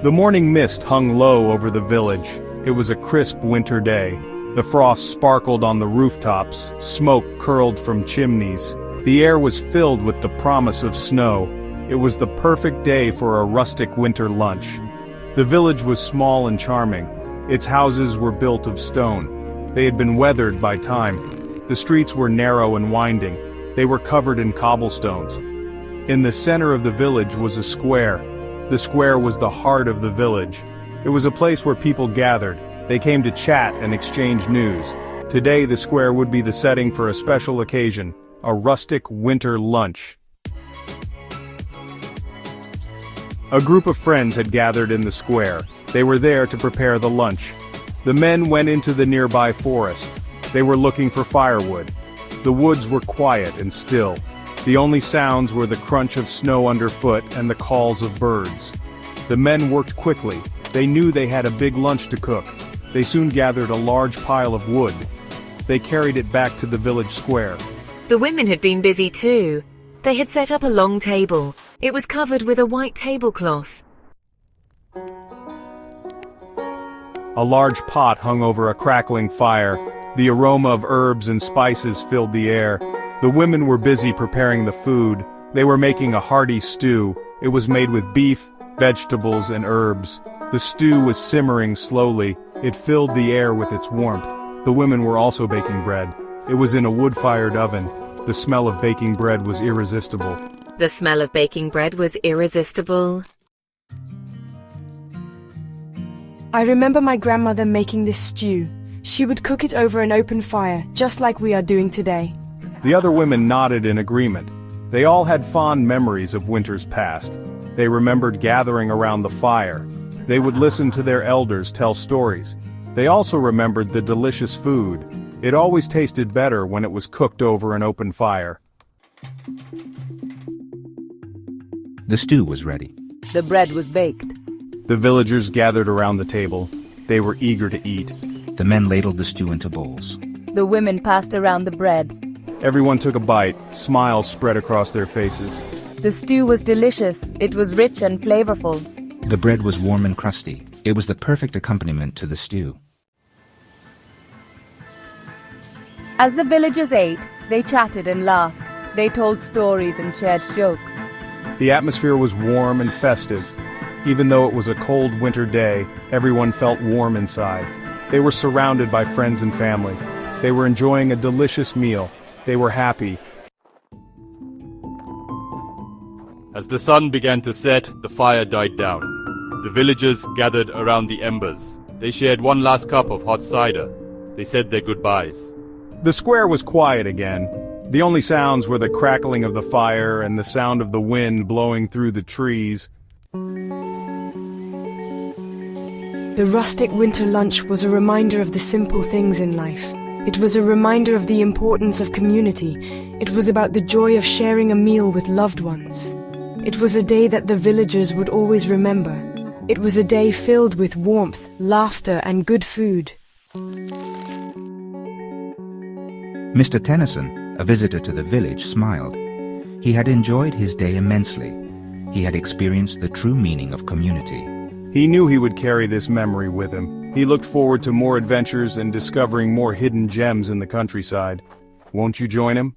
The morning mist hung low over the village. It was a crisp winter day. The frost sparkled on the rooftops, smoke curled from chimneys. The air was filled with the promise of snow. It was the perfect day for a rustic winter lunch. The village was small and charming. Its houses were built of stone. They had been weathered by time. The streets were narrow and winding. They were covered in cobblestones. In the center of the village was a square. The square was the heart of the village. It was a place where people gathered. They came to chat and exchange news. Today the square would be the setting for a special occasion, a rustic winter lunch. A group of friends had gathered in the square. They were there to prepare the lunch. The men went into the nearby forest. They were looking for firewood. The woods were quiet and still. The only sounds were the crunch of snow underfoot and the calls of birds. The men worked quickly. They knew they had a big lunch to cook. They soon gathered a large pile of wood. They carried it back to the village square. The women had been busy too. They had set up a long table. It was covered with a white tablecloth. A large pot hung over a crackling fire. The aroma of herbs and spices filled the air. The women were busy preparing the food. They were making a hearty stew. It was made with beef, vegetables, and herbs. The stew was simmering slowly. It filled the air with its warmth. The women were also baking bread. It was in a wood-fired oven. The smell of baking bread was irresistible. The smell of baking bread was irresistible. I remember my grandmother making this stew. She would cook it over an open fire, just like we are doing today. The other women nodded in agreement. They all had fond memories of winters past. They remembered gathering around the fire. They would listen to their elders tell stories. They also remembered the delicious food. It always tasted better when it was cooked over an open fire. The stew was ready. The bread was baked. The villagers gathered around the table. They were eager to eat. The men ladled the stew into bowls. The women passed around the bread. Everyone took a bite. Smiles spread across their faces. The stew was delicious. It was rich and flavorful. The bread was warm and crusty. It was the perfect accompaniment to the stew. As the villagers ate, they chatted and laughed. They told stories and shared jokes. The atmosphere was warm and festive. Even though it was a cold winter day, everyone felt warm inside. They were surrounded by friends and family. They were enjoying a delicious meal. They were happy. As the sun began to set, the fire died down. The villagers gathered around the embers. They shared one last cup of hot cider. They said their goodbyes. The square was quiet again. The only sounds were the crackling of the fire and the sound of the wind blowing through the trees. The rustic winter lunch was a reminder of the simple things in life. It was a reminder of the importance of community. It was about the joy of sharing a meal with loved ones. It was a day that the villagers would always remember. It was a day filled with warmth, laughter, and good food. Mr. Tennyson, a visitor to the village, smiled. He had enjoyed his day immensely. He had experienced the true meaning of community. He knew he would carry this memory with him. He looked forward to more adventures and discovering more hidden gems in the countryside. Won't you join him?